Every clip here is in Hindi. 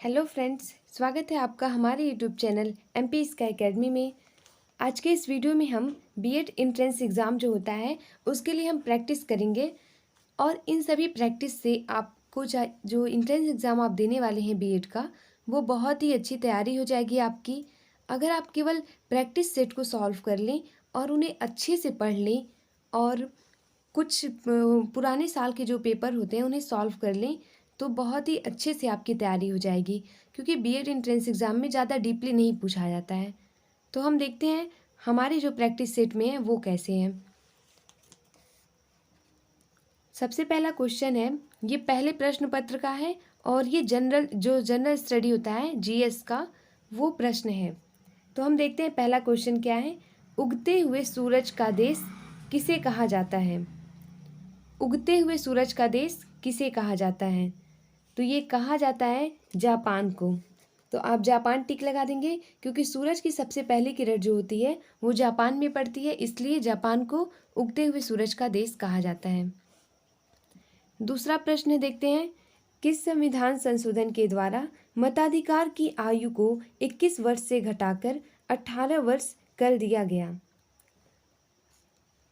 हेलो फ्रेंड्स, स्वागत है आपका हमारे YouTube channel MP sky academy में। आज के इस वीडियो में हम बीएड एंट्रेंस एग्ज़ाम जो होता है उसके लिए हम प्रैक्टिस करेंगे और इन सभी प्रैक्टिस से आपको जो एंट्रेंस एग्ज़ाम आप देने वाले हैं बीएड का, वो बहुत ही अच्छी तैयारी हो जाएगी आपकी। अगर आप केवल प्रैक्टिस सेट को सॉल्व कर लें और उन्हें अच्छे से पढ़ लें और कुछ पुराने साल के जो पेपर होते हैं उन्हें सॉल्व कर लें तो बहुत ही अच्छे से आपकी तैयारी हो जाएगी, क्योंकि बीएड एंट्रेंस एग्ज़ाम में ज़्यादा डीपली नहीं पूछा जाता है। तो हम देखते हैं हमारे जो प्रैक्टिस सेट में है वो कैसे हैं। सबसे पहला क्वेश्चन है, ये पहले प्रश्न पत्र का है और ये जनरल स्टडी होता है जीएस का, वो प्रश्न है। तो हम देखते हैं पहला क्वेश्चन क्या है। उगते हुए सूरज का देश किसे कहा जाता है? उगते हुए सूरज का देश किसे कहा जाता है? तो ये कहा जाता है जापान को। तो आप जापान टिक लगा देंगे, क्योंकि सूरज की सबसे पहली किरण जो होती है वो जापान में पड़ती है, इसलिए जापान को उगते हुए सूरज का देश कहा जाता है। दूसरा प्रश्न देखते हैं, किस संविधान संशोधन के द्वारा मताधिकार की आयु को 21 वर्ष से घटाकर 18 वर्ष कर दिया गया?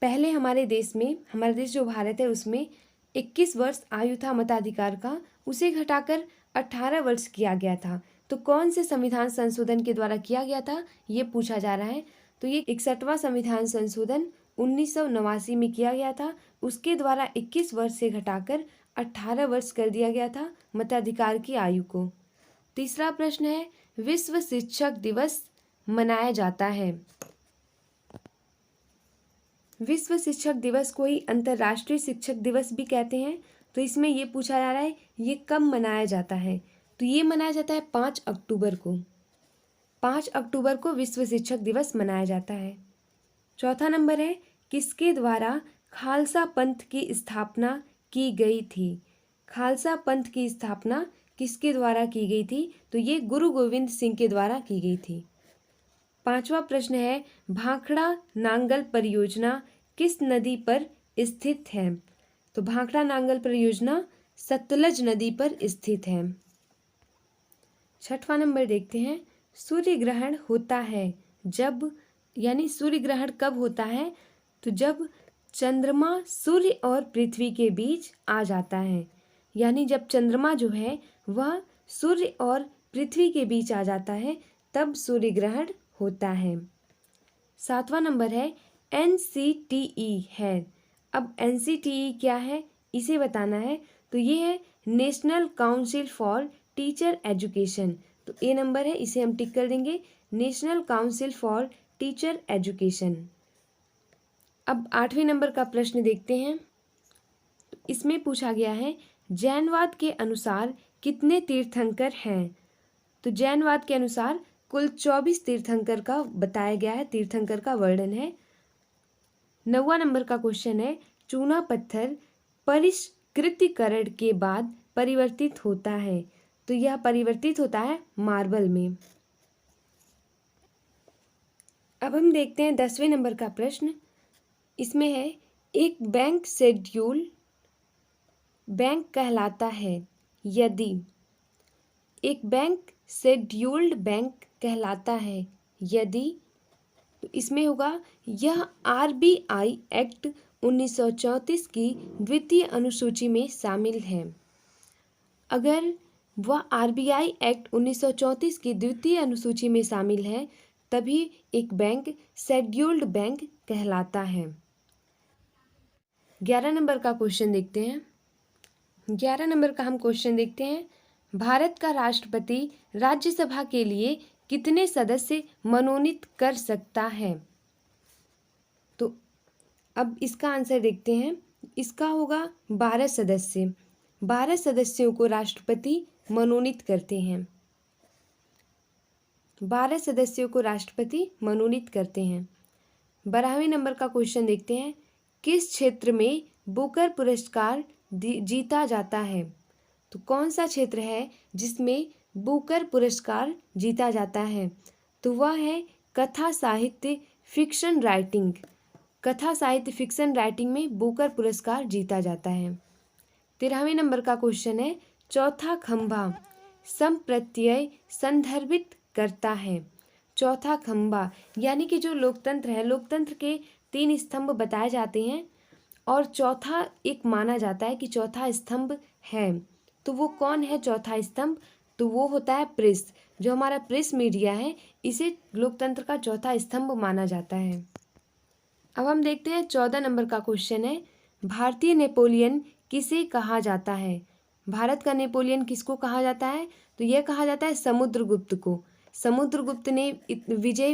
पहले हमारा देश जो भारत है उसमें 21 वर्ष आयु था मताधिकार का, उसे घटाकर 18 वर्ष किया गया था। तो कौन से संविधान संशोधन के द्वारा किया गया था ये पूछा जा रहा है। तो ये 61वां संविधान संशोधन 1989 में किया गया था। उसके द्वारा 21 वर्ष से घटाकर 18 वर्ष कर दिया गया था मताधिकार की आयु को। तीसरा प्रश्न है, विश्व शिक्षक दिवस मनाया जाता है। विश्व शिक्षक दिवस को ही अंतर्राष्ट्रीय शिक्षक दिवस भी कहते हैं। तो इसमें ये पूछा जा रहा है ये कब मनाया जाता है। तो ये मनाया जाता है 5 अक्टूबर को। 5 अक्टूबर को विश्व शिक्षक दिवस मनाया जाता है। चौथा नंबर है, किसके द्वारा खालसा पंथ की स्थापना की गई थी? खालसा पंथ की स्थापना किसके द्वारा की गई थी? तो ये गुरु गोविंद सिंह के द्वारा की गई थी। पांचवा प्रश्न है, भाखड़ा नांगल परियोजना किस नदी पर स्थित है? तो भाखड़ा नांगल परियोजना सतलज नदी पर स्थित है। छठवां नंबर देखते हैं, सूर्य ग्रहण होता है जब, यानी सूर्य ग्रहण कब होता है? तो जब चंद्रमा सूर्य और पृथ्वी के बीच आ जाता है, यानी जब चंद्रमा जो है वह सूर्य और पृथ्वी के बीच आ जाता है तब सूर्य ग्रहण होता है। सातवां नंबर है, एनसीटीई है। अब एनसीटीई क्या है इसे बताना है। तो ये है national council for teacher education. तो ए नंबर है, इसे हम टिक कर देंगे, national council for teacher education. अब 8वें नंबर का प्रश्न देखते हैं। इसमें पूछा गया है, जैनवाद के अनुसार कितने तीर्थंकर हैं? तो जैनवाद के अनुसार कुल 24 तीर्थंकर का बताया गया है, तीर्थंकर का वर्णन है। 9वां नंबर का क्वेश्चन है, चूना पत्थर परिष्कृतीकरण के बाद परिवर्तित होता है। तो यह परिवर्तित होता है मार्बल में। अब हम देखते हैं 10वें नंबर का प्रश्न। इसमें है, एक बैंक शेड्यूल बैंक कहलाता है यदि। एक बैंक शेड्यूल्ड बैंक कहलाता है यदि। तो इसमें होगा, यह आरबीआई एक्ट 1934 की द्वितीय अनुसूची में शामिल है। अगर वह आरबीआई एक्ट 1934 की द्वितीय अनुसूची में शामिल है तभी एक बैंक शेड्यूल्ड बैंक कहलाता है। 11 नंबर का क्वेश्चन देखते हैं। 11 नंबर का हम क्वेश्चन देखते हैं, भारत का राष्ट्रपति राज्यसभा के लिए कितने सदस्य मनोनीत कर सकता है? तो अब इसका आंसर देखते हैं। इसका होगा 12 सदस्य। 12 सदस्यों को राष्ट्रपति मनोनीत करते हैं। 12 सदस्यों को राष्ट्रपति मनोनीत करते हैं। 12वें नंबर का क्वेश्चन देखते हैं, किस क्षेत्र में बुकर पुरस्कार जीता जाता है? तो कौन सा क्षेत्र है जिसमें बुकर पुरस्कार जीता जाता है? तो वह है कथा साहित्य फिक्शन राइटिंग। कथा साहित्य फिक्शन राइटिंग में बुकर पुरस्कार जीता जाता है। 13वें नंबर का क्वेश्चन है, चौथा खंभा संप्रत्यय संदर्भित करता है। चौथा खंबा, यानी कि जो लोकतंत्र है, लोकतंत्र के 3 स्तंभ बताए जाते हैं और चौथा एक माना जाता है कि चौथा स्तंभ है। तो वो कौन है चौथा स्तंभ? तो वो होता है प्रेस। जो हमारा प्रेस मीडिया है, इसे लोकतंत्र का चौथा स्तंभ माना जाता है। अब हम देखते हैं 14 नंबर का क्वेश्चन है, भारतीय नेपोलियन किसे कहा जाता है? भारत का नेपोलियन किसको कहा जाता है? तो यह कहा जाता है समुद्रगुप्त को। समुद्रगुप्त ने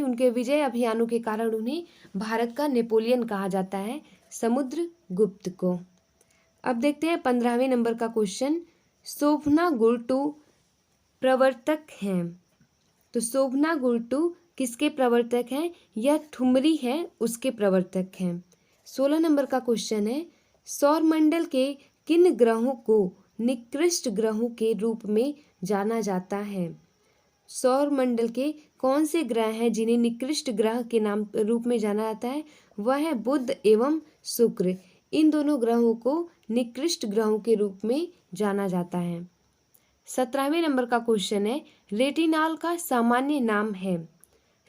उनके विजय अभियानों के कारण उन्हें भारत का नेपोलियन कहा जाता है, समुद्रगुप्त को। अब देखते हैं 15वें नंबर का क्वेश्चन, शोभना गुरटू प्रवर्तक हैं। तो शोभना गुरटू किसके प्रवर्तक हैं? यह ठुमरी है, उसके प्रवर्तक हैं। 16 नंबर का क्वेश्चन है, सौरमंडल के किन ग्रहों को निकृष्ट ग्रहों के रूप में जाना जाता है? सौरमंडल के कौन से ग्रह हैं जिन्हें निकृष्ट ग्रह के नाम रूप में जाना जाता है? वह है बुध एवं शुक्र। इन दोनों ग्रहों को निकृष्ट ग्रहों के रूप में जाना जाता है। 17वें नंबर का क्वेश्चन है, रेटिनॉल का सामान्य नाम है।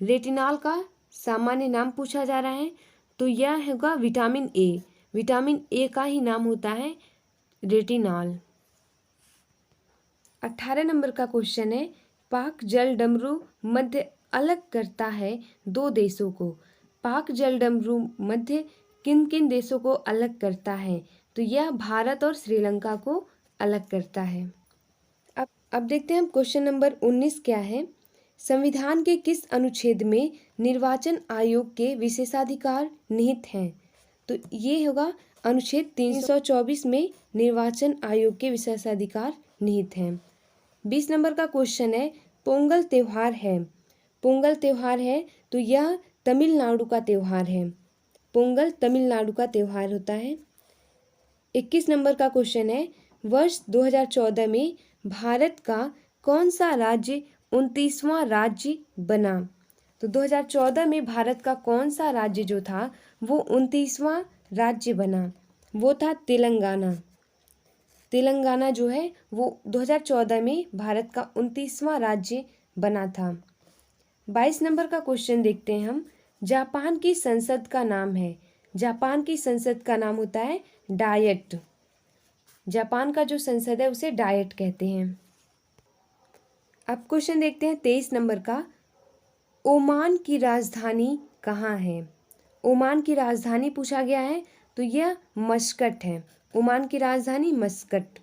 रेटिनॉल का सामान्य नाम पूछा जा रहा है, तो यह होगा विटामिन ए। विटामिन ए का ही नाम होता है रेटिनॉल। 18 नंबर का क्वेश्चन है, पाक जल डमरू मध्य अलग करता है 2 देशों को। पाक जल डमरू मध्य किन किन देशों को अलग करता है? तो यह भारत और श्रीलंका को अलग करता है। अब देखते हैं हम क्वेश्चन नंबर 19 क्या है, संविधान के किस अनुच्छेद में निर्वाचन आयोग के विशेषाधिकार निहित हैं? तो ये होगा अनुच्छेद 324 में निर्वाचन आयोग के विशेषाधिकार निहित हैं। 20 नंबर का क्वेश्चन है, पोंगल त्योहार है। पोंगल त्योहार है तो यह तमिलनाडु का त्योहार है। पोंगल तमिलनाडु का त्योहार होता है। 21 नंबर का क्वेश्चन है, वर्ष 2014 में भारत का कौन सा राज्य 29वां राज्य बना? तो 2014 में भारत का कौन सा राज्य जो था वो 29वां राज्य बना? वो था तेलंगाना। तेलंगाना जो है वो 2014 में भारत का 29वां राज्य बना था। 22 नंबर का क्वेश्चन देखते हैं हम, जापान की संसद का नाम है। जापान की संसद का नाम होता है डायट। जापान का जो संसद है उसे डायट कहते हैं। अब क्वेश्चन देखते हैं 23 नंबर का, ओमान की राजधानी कहाँ है? ओमान की राजधानी पूछा गया है, तो यह मस्कट है। ओमान की राजधानी मस्कट।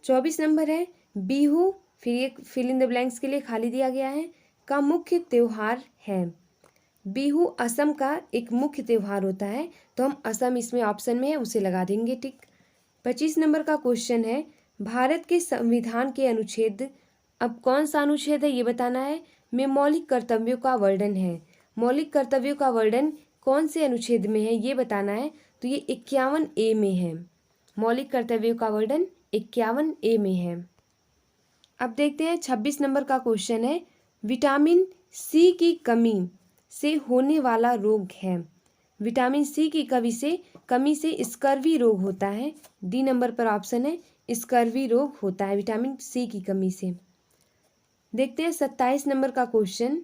24 नंबर है, बिहू, फिर एक फिल इन द ब्लैंक्स के लिए खाली दिया गया है, का मुख्य त्योहार है। बिहू असम का एक मुख्य त्योहार होता है, तो हम असम इसमें ऑप्शन में है उसे लगा देंगे टिक। 25 नंबर का क्वेश्चन है, भारत के संविधान के अनुच्छेद, अब कौन सा अनुच्छेद है ये बताना है, में मौलिक कर्तव्यों का वर्णन है। मौलिक कर्तव्यों का वर्णन कौन से अनुच्छेद में है ये बताना है, तो ये 51A में है। मौलिक कर्तव्यों का वर्णन 51A में है। अब देखते हैं 26 नंबर का क्वेश्चन है, विटामिन सी की कमी से होने वाला रोग है। विटामिन सी की कमी से स्कर्वी रोग होता है। डी नंबर पर ऑप्शन है, स्कर्वी रोग होता है विटामिन सी की कमी से। देखते हैं 27 नंबर का क्वेश्चन,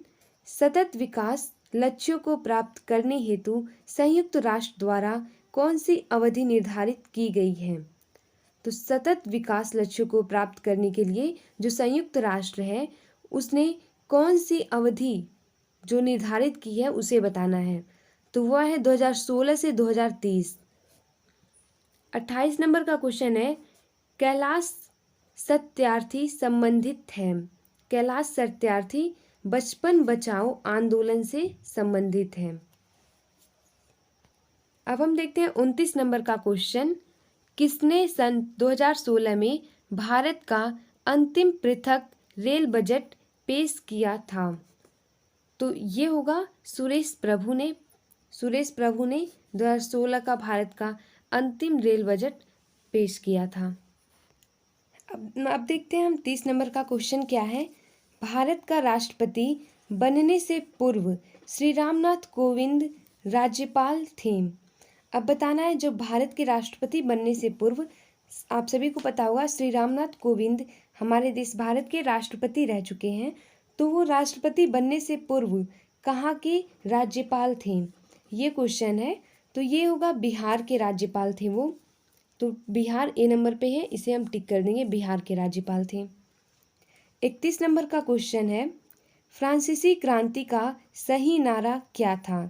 सतत विकास लक्ष्यों को प्राप्त करने हेतु संयुक्त राष्ट्र द्वारा कौन सी अवधि निर्धारित की गई है? तो सतत विकास लक्ष्यों को प्राप्त करने के लिए जो संयुक्त राष्ट्र है उसने कौन सी अवधि जो निर्धारित की है उसे बताना है, तो वह है 2016 से 2030। 28 नंबर का क्वेश्चन है, कैलाश सत्यार्थी संबंधित है। कैलाश सत्यार्थी बचपन बचाओ आंदोलन से संबंधित है। अब हम देखते हैं 29 नंबर का क्वेश्चन, किसने सन 2016 में भारत का अंतिम पृथक रेल बजट पेश किया था? तो ये होगा सुरेश प्रभु ने। सुरेश प्रभु ने 2016 का भारत का अंतिम रेल बजट पेश किया था। अब देखते हैं हम 30 नंबर का क्वेश्चन क्या है, भारत का राष्ट्रपति बनने से पूर्व श्री रामनाथ कोविंद राज्यपाल थे। अब बताना है जो भारत के राष्ट्रपति बनने से पूर्व, आप सभी को पता होगा श्री रामनाथ कोविंद हमारे देश भारत के राष्ट्रपति रह चुके हैं, तो वो राष्ट्रपति बनने से पूर्व कहाँ के राज्यपाल थे? ये क्वेश्चन है। तो ये होगा बिहार के राज्यपाल थे वो। तो बिहार ए नंबर पे है, इसे हम टिक कर देंगे, बिहार के राज्यपाल थे। 31 नंबर का क्वेश्चन है, फ्रांसीसी क्रांति का सही नारा क्या था?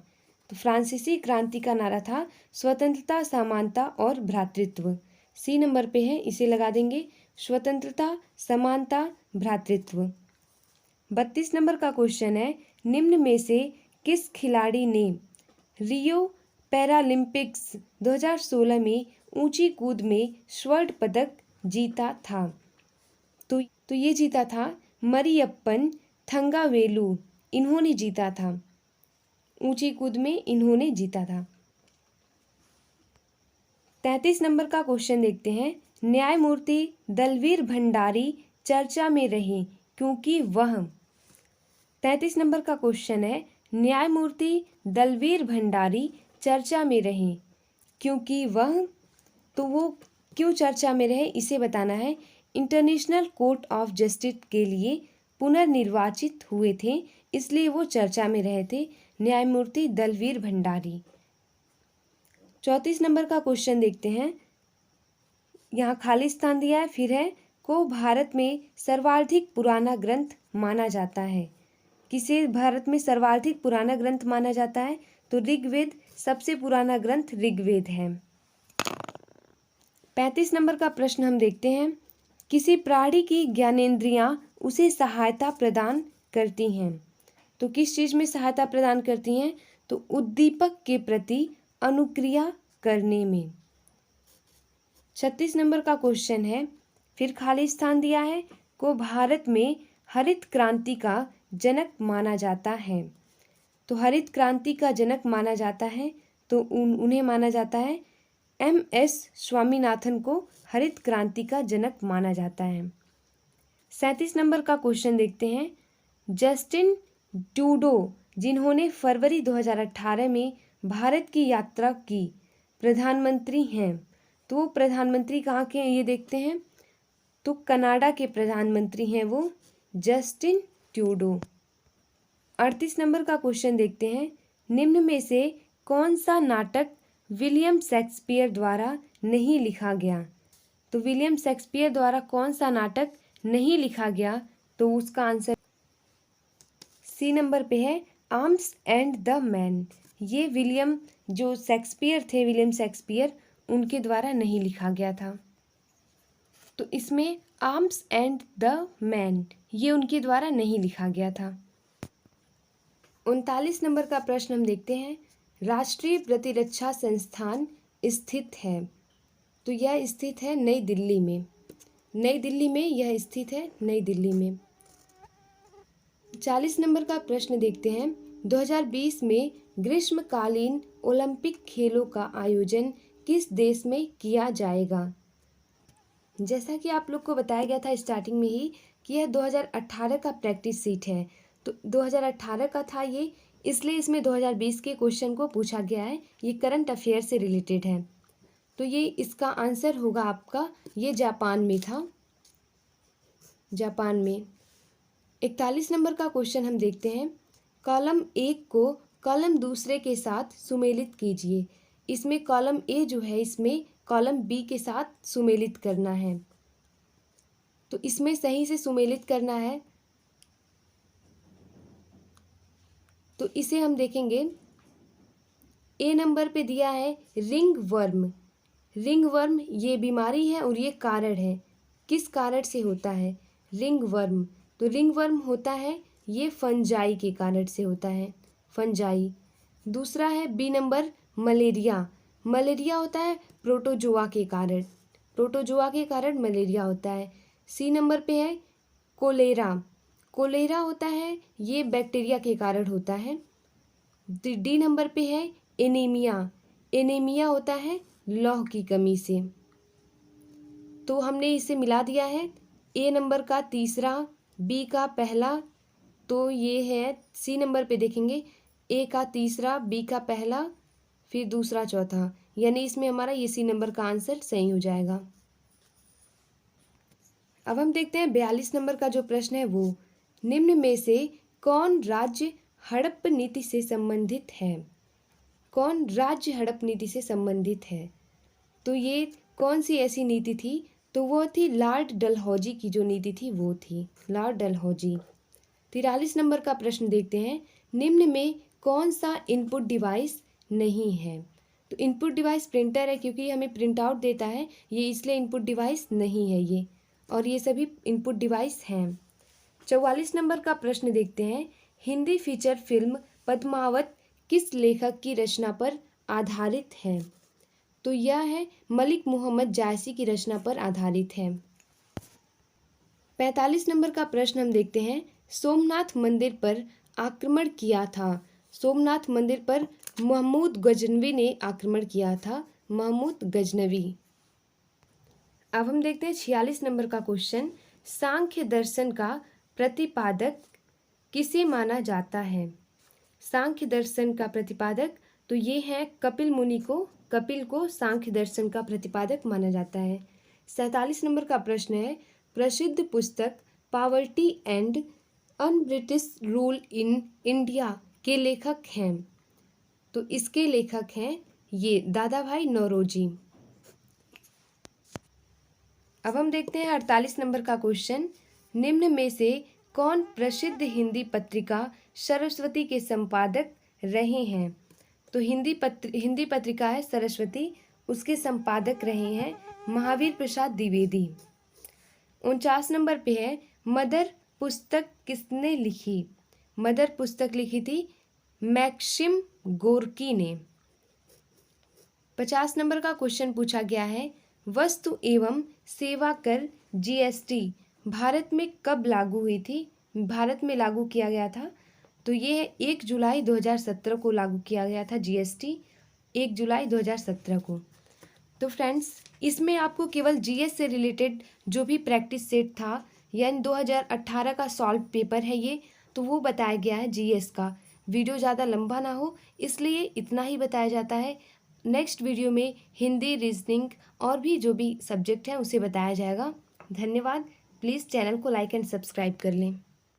तो फ्रांसीसी क्रांति का नारा था स्वतंत्रता, समानता और भ्रातृत्व। सी नंबर पे है, इसे लगा देंगे, स्वतंत्रता, समानता, भ्रातृत्व। 32 नंबर का क्वेश्चन है, निम्न में से किस खिलाड़ी ने रियो पैरालंपिक्स 2016 में ऊंची कूद में स्वर्ण पदक जीता था? तो ये जीता था मरियप्पन थंगावेलु, इन्होंने जीता था, ऊंची कूद में इन्होंने जीता था। 33 नंबर का क्वेश्चन देखते हैं, न्यायमूर्ति दलवीर भंडारी चर्चा में रहे क्योंकि वह। 33 नंबर का क्वेश्चन है, न्यायमूर्ति दलवीर भंडारी चर्चा में रहे क्योंकि वह। तो वो क्यों चर्चा में रहे इसे बताना है। इंटरनेशनल कोर्ट ऑफ जस्टिस के लिए पुनर्निर्वाचित हुए थे, इसलिए वो चर्चा में रहे थे, न्यायमूर्ति दलवीर भंडारी। 34 नंबर का क्वेश्चन देखते हैं, यहाँ खाली स्थान दिया है, फिर है को भारत में सर्वाधिक पुराना ग्रंथ माना जाता है। किसे भारत में सर्वाधिक पुराना ग्रंथ माना जाता है? तो ऋग्वेद सबसे पुराना ग्रंथ ऋग्वेद है। 35 नंबर का प्रश्न हम देखते हैं, किसी प्राणी की ज्ञानेंद्रियां उसे सहायता प्रदान करती हैं। तो किस चीज़ में सहायता प्रदान करती हैं? तो उद्दीपक के प्रति अनुक्रिया करने में। 36 नंबर का क्वेश्चन है, फिर खाली स्थान दिया है, को भारत में हरित क्रांति का जनक माना जाता है। तो हरित क्रांति का जनक माना जाता है, तो उन्हें माना जाता है, MS स्वामीनाथन को हरित क्रांति का जनक माना जाता है। 37 नंबर का क्वेश्चन देखते हैं, जस्टिन ट्रूडो जिन्होंने फरवरी 2018 में भारत की यात्रा की प्रधानमंत्री हैं। तो वो प्रधानमंत्री कहाँ के हैं ये देखते हैं, तो कनाडा के प्रधानमंत्री हैं वो जस्टिन ट्रूडो। 38 नंबर का क्वेश्चन देखते हैं, निम्न में से कौन सा नाटक विलियम शेक्सपियर द्वारा नहीं लिखा गया? तो विलियम शेक्सपियर द्वारा कौन सा नाटक नहीं लिखा गया? तो उसका आंसर सी नंबर पे है, आर्म्स एंड द मैन। ये विलियम जो शेक्सपियर थे, विलियम शेक्सपियर, उनके द्वारा नहीं लिखा गया था। तो इसमें आर्म्स एंड द मैन ये उनके द्वारा नहीं लिखा गया था। 39 नंबर का प्रश्न हम देखते हैं, राष्ट्रीय प्रतिरक्षा संस्थान स्थित है। तो यह स्थित है नई दिल्ली में। नई दिल्ली में यह स्थित है, नई दिल्ली में। 40 नंबर का प्रश्न देखते हैं, 2020 में ग्रीष्मकालीन ओलंपिक खेलों का आयोजन किस देश में किया जाएगा? जैसा कि आप लोग को बताया गया था स्टार्टिंग में ही कि यह 2018 का प्रैक्टिस सीट है। तो 2018 का था ये, इसलिए इसमें 2020 के क्वेश्चन को पूछा गया है। ये करंट अफेयर से रिलेटेड है, तो ये इसका आंसर होगा आपका, ये जापान में था, जापान में। 41 नंबर का क्वेश्चन हम देखते हैं, कॉलम 1 को कॉलम दूसरे के साथ सुमेलित कीजिए। इसमें कॉलम ए जो है, इसमें कॉलम बी के साथ सुमेलित करना है। तो इसमें सही से सुमेलित करना है, तो इसे हम देखेंगे। ए नंबर पे दिया है रिंग वर्म। रिंग वर्म ये बीमारी है और ये कारण है, किस कारण से होता है? Ring worm. तो रिंग वर्म होता है ये फंजाई के कारण से होता है, फंजाई। दूसरा है बी नंबर मलेरिया। मलेरिया होता है प्रोटोजोआ के कारण, प्रोटोजोआ के कारण मलेरिया होता है। सी नंबर पे है कोलेरा। कोलेरा होता है ये बैक्टीरिया के कारण होता है। डी नंबर पे है एनीमिया। एनीमिया होता है लौह की कमी से। तो हमने इसे मिला दिया है, ए नंबर का तीसरा, बी का पहला, तो ये है सी नंबर पे देखेंगे, ए का तीसरा, बी का पहला, फिर दूसरा चौथा, यानी इसमें हमारा ये सी नंबर का आंसर सही हो जाएगा। अब हम देखते हैं 42 नंबर का जो प्रश्न है वो, निम्न में से कौन राज्य हड़प नीति से संबंधित है? कौन राज्य हड़प नीति से संबंधित है? तो ये कौन सी ऐसी नीति थी? तो वो थी लॉर्ड डलहौजी की जो नीति थी वो थी लॉर्ड डलहौजी। 43 नंबर का प्रश्न देखते हैं, निम्न में कौन सा इनपुट डिवाइस नहीं है? तो इनपुट डिवाइस प्रिंटर है, क्योंकि हमें प्रिंट आउट देता है ये, इसलिए इनपुट डिवाइस नहीं है ये, और ये सभी इनपुट डिवाइस हैं। 44 नंबर का प्रश्न देखते हैं, हिंदी फीचर फिल्म पद्मावत किस लेखक की रचना पर आधारित है? तो यह है मलिक मोहम्मद जायसी की रचना पर आधारित है। 45 नंबर का प्रश्न हम देखते हैं, सोमनाथ मंदिर पर आक्रमण किया था। सोमनाथ मंदिर पर महमूद गजनवी ने आक्रमण किया था, महमूद गजनवी। अब हम देखते हैं 46 नंबर का क्वेश्चन, सांख्य दर्शन का प्रतिपादक किसे माना जाता है? सांख्य दर्शन का प्रतिपादक, तो ये है कपिल मुनि को, कपिल को सांख्य दर्शन का प्रतिपादक माना जाता है। 47 नंबर का प्रश्न है, प्रसिद्ध पुस्तक poverty and un-British rule in India के लेखक हैं? तो इसके लेखक हैं ये दादा भाई नौरोजी। अब हम देखते हैं 48 नंबर का क्वेश्चन, निम्न में से कौन प्रसिद्ध हिंदी पत्रिका सरस्वती के संपादक रहे हैं? तो हिंदी पत्रिका है सरस्वती, उसके संपादक रहे हैं महावीर प्रसाद द्विवेदी। 49 नंबर पे है, मदर पुस्तक किसने लिखी? मदर पुस्तक लिखी थी मैक्सिम गोर्की ने। 50 नंबर का क्वेश्चन पूछा गया है, वस्तु एवं सेवा कर जीएसटी भारत में कब लागू हुई थी? भारत में लागू किया गया था, तो ये 1 जुलाई 2017 को लागू किया गया था जीएसटी, 1 जुलाई 2017 को। तो फ्रेंड्स, इसमें आपको केवल जीएस से रिलेटेड जो भी प्रैक्टिस सेट था, यानी 2018 का सॉल्व पेपर है ये, तो वो बताया गया है जीएस का। वीडियो ज़्यादा लंबा ना हो इसलिए इतना ही बताया जाता है। नेक्स्ट वीडियो में हिंदी, रीजनिंग और भी जो भी सब्जेक्ट हैं उसे बताया जाएगा। धन्यवाद। प्लीज़ चैनल को लाइक एंड सब्सक्राइब कर लें।